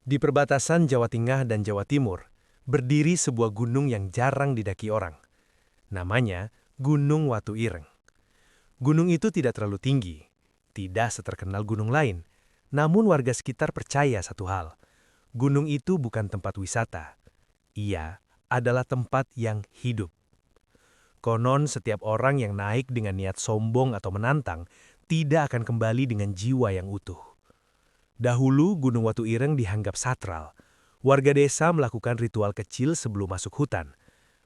Di perbatasan Jawa Tengah dan Jawa Timur, berdiri sebuah gunung yang jarang didaki orang. Namanya Gunung Watu Ireng. Gunung itu tidak terlalu tinggi, tidak seterkenal gunung lain. Namun warga sekitar percaya satu hal. Gunung itu bukan tempat wisata. Ia adalah tempat yang hidup. Konon setiap orang yang naik dengan niat sombong atau menantang tidak akan kembali dengan jiwa yang utuh. Dahulu Gunung Watu Ireng dianggap sakral. Warga desa melakukan ritual kecil sebelum masuk hutan.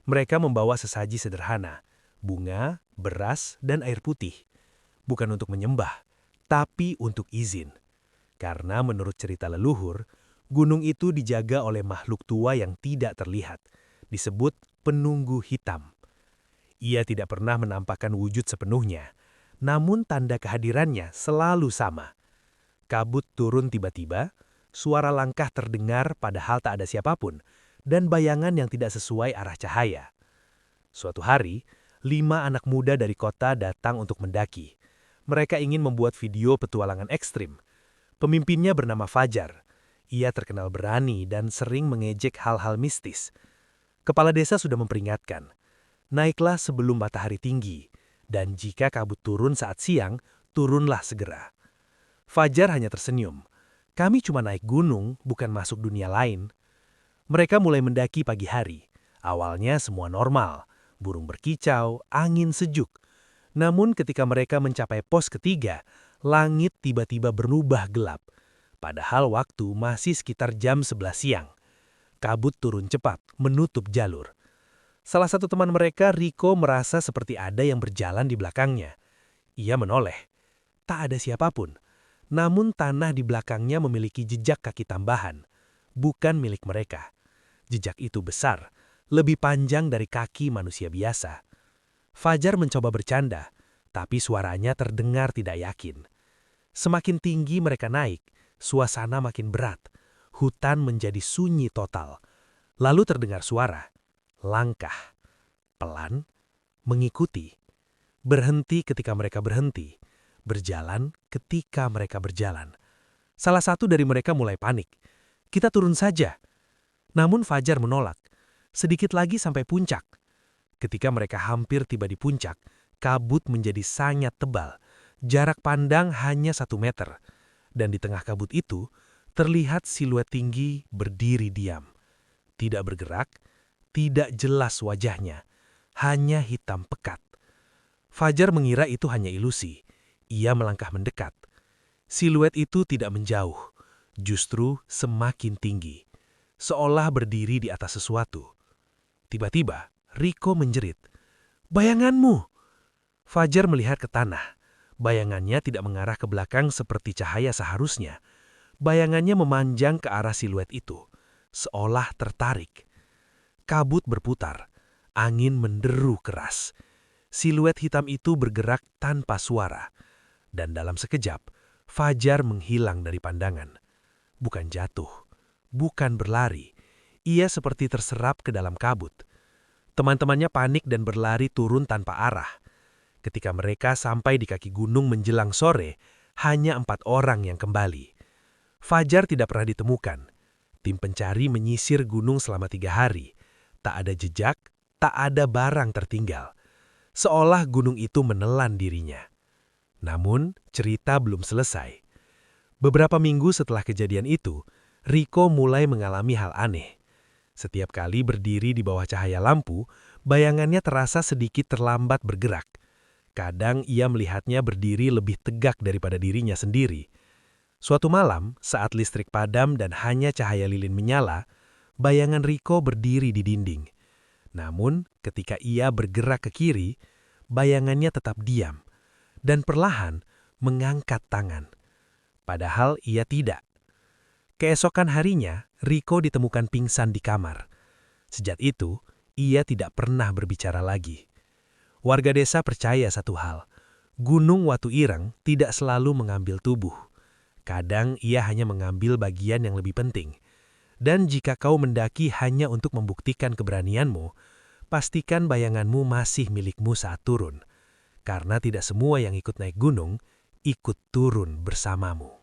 Mereka membawa sesaji sederhana, bunga, beras, dan air putih. Bukan untuk menyembah, tapi untuk izin. Karena menurut cerita leluhur, gunung itu dijaga oleh makhluk tua yang tidak terlihat, disebut penunggu hitam. Ia tidak pernah menampakkan wujud sepenuhnya, namun tanda kehadirannya selalu sama. Kabut turun tiba-tiba, suara langkah terdengar padahal tak ada siapapun, dan bayangan yang tidak sesuai arah cahaya. Suatu hari, 5 anak muda dari kota datang untuk mendaki. Mereka ingin membuat video petualangan ekstrim. Pemimpinnya bernama Fajar. Ia terkenal berani dan sering mengejek hal-hal mistis. Kepala desa sudah memperingatkan, naiklah sebelum matahari tinggi, dan jika kabut turun saat siang, turunlah segera. Fajar hanya tersenyum. Kami cuma naik gunung, bukan masuk dunia lain. Mereka mulai mendaki pagi hari. Awalnya semua normal, burung berkicau, angin sejuk. Namun ketika mereka mencapai pos ketiga, langit tiba-tiba berubah gelap. Padahal waktu masih sekitar jam 11 siang. Kabut turun cepat, menutup jalur. Salah satu teman mereka, Riko, merasa seperti ada yang berjalan di belakangnya. Ia menoleh. Tak ada siapapun. Namun tanah di belakangnya memiliki jejak kaki tambahan. Bukan milik mereka. Jejak itu besar, lebih panjang dari kaki manusia biasa. Fajar mencoba bercanda, tapi suaranya terdengar tidak yakin. Semakin tinggi mereka naik, suasana makin berat. Hutan menjadi sunyi total. Lalu terdengar suara. Langkah. Pelan, mengikuti. Berhenti ketika mereka berhenti. Berjalan ketika mereka berjalan. Salah satu dari mereka mulai panik. Kita turun saja. Namun Fajar menolak. Sedikit lagi sampai puncak. Ketika mereka hampir tiba di puncak, kabut menjadi sangat tebal. Jarak pandang hanya 1 meter. Dan di tengah kabut itu, terlihat siluet tinggi berdiri diam. Tidak bergerak, tidak jelas wajahnya. Hanya hitam pekat. Fajar mengira itu hanya ilusi. Ia melangkah mendekat. Siluet itu tidak menjauh, justru semakin tinggi. Seolah berdiri di atas sesuatu. Tiba-tiba, Riko menjerit. "Bayanganmu!" Fajar melihat ke tanah. Bayangannya tidak mengarah ke belakang seperti cahaya seharusnya. Bayangannya memanjang ke arah siluet itu, seolah tertarik. Kabut berputar, angin menderu keras. Siluet hitam itu bergerak tanpa suara. Dan dalam sekejap, Fajar menghilang dari pandangan. Bukan jatuh, bukan berlari. Ia seperti terserap ke dalam kabut. Teman-temannya panik dan berlari turun tanpa arah. Ketika mereka sampai di kaki gunung menjelang sore, hanya 4 orang yang kembali. Fajar tidak pernah ditemukan. Tim pencari menyisir gunung selama 3 hari. Tak ada jejak, tak ada barang tertinggal. Seolah gunung itu menelan dirinya. Namun, cerita belum selesai. Beberapa minggu setelah kejadian itu, Riko mulai mengalami hal aneh. Setiap kali berdiri di bawah cahaya lampu, bayangannya terasa sedikit terlambat bergerak. Kadang ia melihatnya berdiri lebih tegak daripada dirinya sendiri. Suatu malam, saat listrik padam dan hanya cahaya lilin menyala, bayangan Riko berdiri di dinding. Namun, ketika ia bergerak ke kiri, bayangannya tetap diam dan perlahan mengangkat tangan. Padahal ia tidak. Keesokan harinya, Riko ditemukan pingsan di kamar. Sejak itu, ia tidak pernah berbicara lagi. Warga desa percaya satu hal. Gunung Watu Ireng tidak selalu mengambil tubuh. Kadang ia hanya mengambil bagian yang lebih penting. Dan jika kau mendaki hanya untuk membuktikan keberanianmu, pastikan bayanganmu masih milikmu saat turun. Karena tidak semua yang ikut naik gunung, ikut turun bersamamu.